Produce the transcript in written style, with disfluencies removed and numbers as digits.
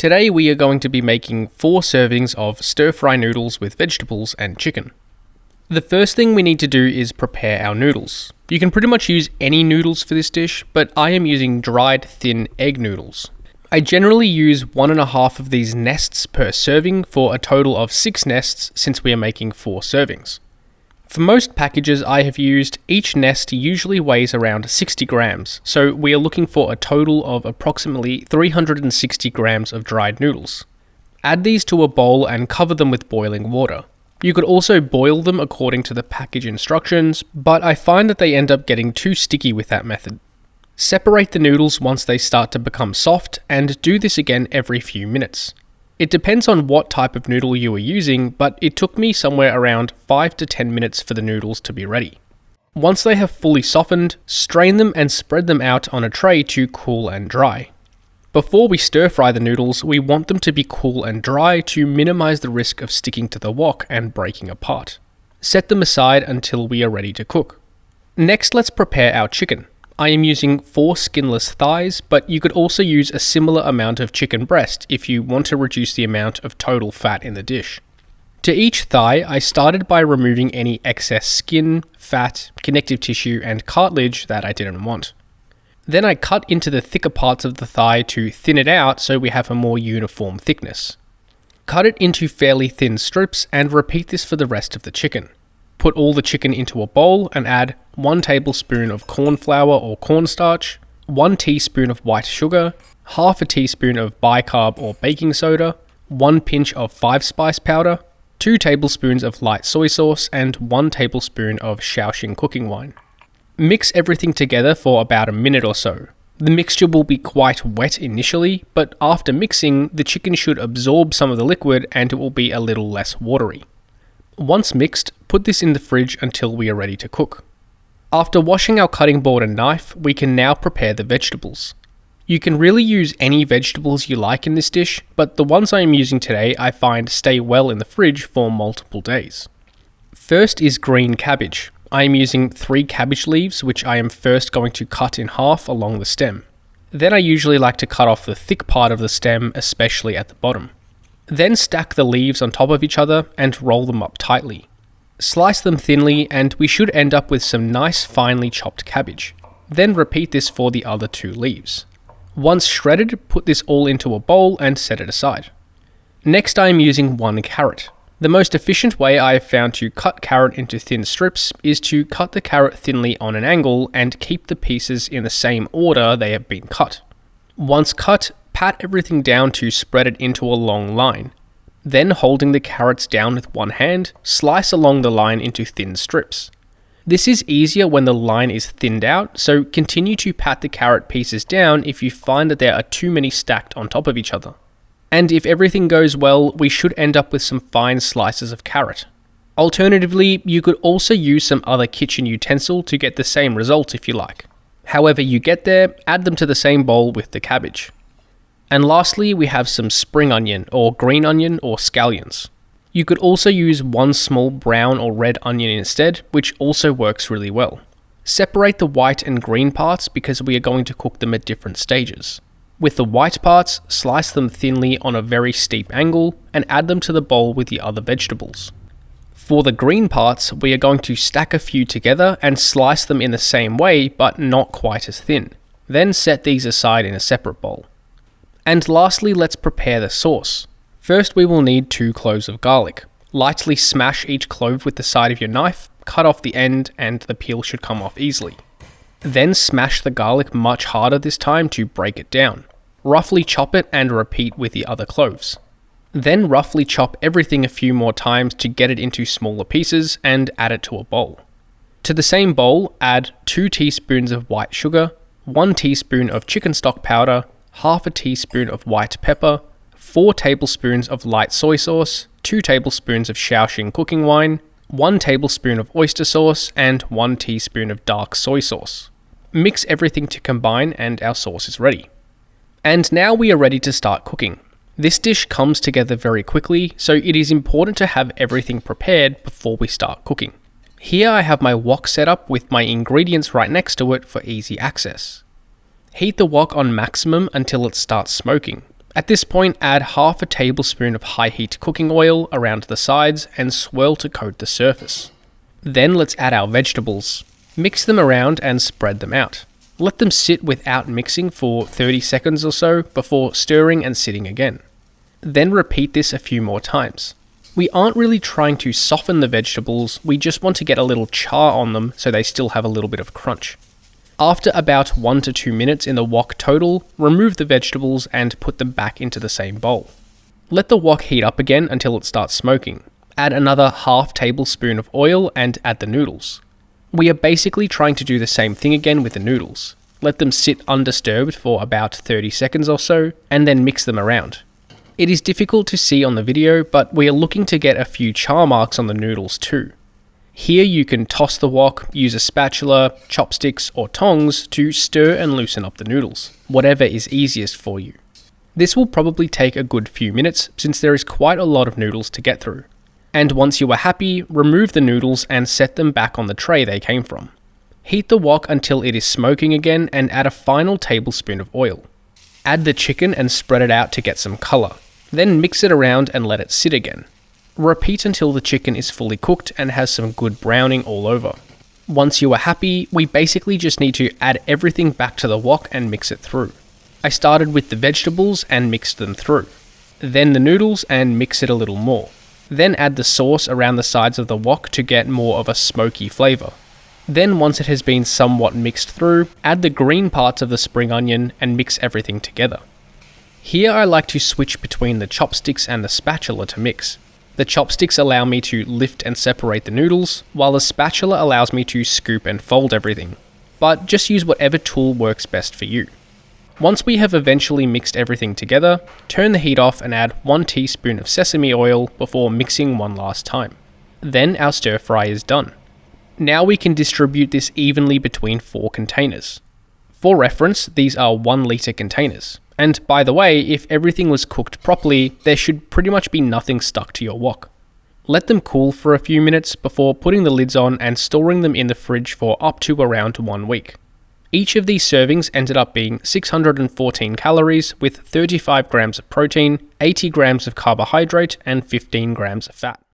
Today we are going to be making 4 servings of stir-fry noodles with vegetables and chicken. The first thing we need to do is prepare our noodles. You can pretty much use any noodles for this dish, but I am using dried thin egg noodles. I generally use 1.5 of these nests per serving for a total of 6 nests since we are making 4 servings. For most packages I have used, each nest usually weighs around 60 grams, so we are looking for a total of approximately 360 grams of dried noodles. Add these to a bowl and cover them with boiling water. You could also boil them according to the package instructions, but I find that they end up getting too sticky with that method. Separate the noodles once they start to become soft, and do this again every few minutes. It depends on what type of noodle you are using, but it took me somewhere around 5 to 10 minutes for the noodles to be ready. Once they have fully softened, strain them and spread them out on a tray to cool and dry. Before we stir fry the noodles, we want them to be cool and dry to minimize the risk of sticking to the wok and breaking apart. Set them aside until we are ready to cook. Next, let's prepare our chicken. I am using 4 skinless thighs, but you could also use a similar amount of chicken breast if you want to reduce the amount of total fat in the dish. To each thigh, I started by removing any excess skin, fat, connective tissue, and cartilage that I didn't want. Then I cut into the thicker parts of the thigh to thin it out so we have a more uniform thickness. Cut it into fairly thin strips and repeat this for the rest of the chicken. Put all the chicken into a bowl and add 1 tablespoon of corn flour or cornstarch, 1 teaspoon of white sugar, half a teaspoon of bicarb or baking soda, 1 pinch of 5-spice powder, 2 tablespoons of light soy sauce, and 1 tablespoon of Shaoxing cooking wine. Mix everything together for about a minute or so. The mixture will be quite wet initially, but after mixing, the chicken should absorb some of the liquid and it will be a little less watery. Once mixed, put this in the fridge until we are ready to cook. After washing our cutting board and knife, we can now prepare the vegetables. You can really use any vegetables you like in this dish, but the ones I am using today I find stay well in the fridge for multiple days. First is green cabbage. I am using 3 cabbage leaves, which I am first going to cut in half along the stem. Then I usually like to cut off the thick part of the stem, especially at the bottom. Then stack the leaves on top of each other and roll them up tightly. Slice them thinly and we should end up with some nice finely chopped cabbage. Then repeat this for the other 2 leaves. Once shredded, put this all into a bowl and set it aside. Next I am using 1 carrot. The most efficient way I have found to cut carrot into thin strips is to cut the carrot thinly on an angle and keep the pieces in the same order they have been cut. Once cut, pat everything down to spread it into a long line. Then, holding the carrots down with one hand, slice along the line into thin strips. This is easier when the line is thinned out, so continue to pat the carrot pieces down if you find that there are too many stacked on top of each other. And if everything goes well, we should end up with some fine slices of carrot. Alternatively, you could also use some other kitchen utensil to get the same result if you like. However you get there, add them to the same bowl with the cabbage. And lastly, we have some spring onion or green onion or scallions. You could also use 1 small brown or red onion instead, which also works really well. Separate the white and green parts because we are going to cook them at different stages. With the white parts, slice them thinly on a very steep angle and add them to the bowl with the other vegetables. For the green parts, we are going to stack a few together and slice them in the same way but not quite as thin. Then set these aside in a separate bowl. And lastly, let's prepare the sauce. First we will need 2 cloves of garlic. Lightly smash each clove with the side of your knife, cut off the end and the peel should come off easily. Then smash the garlic much harder this time to break it down. Roughly chop it and repeat with the other cloves. Then roughly chop everything a few more times to get it into smaller pieces and add it to a bowl. To the same bowl, add 2 teaspoons of white sugar, 1 teaspoon of chicken stock powder, half a teaspoon of white pepper, 4 tablespoons of light soy sauce, 2 tablespoons of Shaoxing cooking wine, 1 tablespoon of oyster sauce, and 1 teaspoon of dark soy sauce. Mix everything to combine and our sauce is ready. And now we are ready to start cooking. This dish comes together very quickly, so it is important to have everything prepared before we start cooking. Here I have my wok set up with my ingredients right next to it for easy access. Heat the wok on maximum until it starts smoking. At this point, add half a tablespoon of high heat cooking oil around the sides and swirl to coat the surface. Then let's add our vegetables. Mix them around and spread them out. Let them sit without mixing for 30 seconds or so before stirring and sitting again. Then repeat this a few more times. We aren't really trying to soften the vegetables, we just want to get a little char on them so they still have a little bit of crunch. After about 1 to 2 minutes in the wok total, remove the vegetables and put them back into the same bowl. Let the wok heat up again until it starts smoking. Add another half tablespoon of oil and add the noodles. We are basically trying to do the same thing again with the noodles. Let them sit undisturbed for about 30 seconds or so, and then mix them around. It is difficult to see on the video, but we are looking to get a few char marks on the noodles too. Here you can toss the wok, use a spatula, chopsticks or tongs to stir and loosen up the noodles, whatever is easiest for you. This will probably take a good few minutes since there is quite a lot of noodles to get through. And once you are happy, remove the noodles and set them back on the tray they came from. Heat the wok until it is smoking again and add a final tablespoon of oil. Add the chicken and spread it out to get some colour. Then mix it around and let it sit again. Repeat until the chicken is fully cooked and has some good browning all over. Once you are happy, we basically just need to add everything back to the wok and mix it through. I started with the vegetables and mixed them through. Then the noodles and mix it a little more. Then add the sauce around the sides of the wok to get more of a smoky flavour. Then once it has been somewhat mixed through, add the green parts of the spring onion and mix everything together. Here I like to switch between the chopsticks and the spatula to mix. The chopsticks allow me to lift and separate the noodles, while the spatula allows me to scoop and fold everything. But just use whatever tool works best for you. Once we have eventually mixed everything together, turn the heat off and add 1 teaspoon of sesame oil before mixing one last time. Then our stir fry is done. Now we can distribute this evenly between 4 containers. For reference, these are 1 litre containers. And by the way, if everything was cooked properly, there should pretty much be nothing stuck to your wok. Let them cool for a few minutes before putting the lids on and storing them in the fridge for up to around 1 week. Each of these servings ended up being 614 calories with 35 grams of protein, 80 grams of carbohydrate, and 15 grams of fat.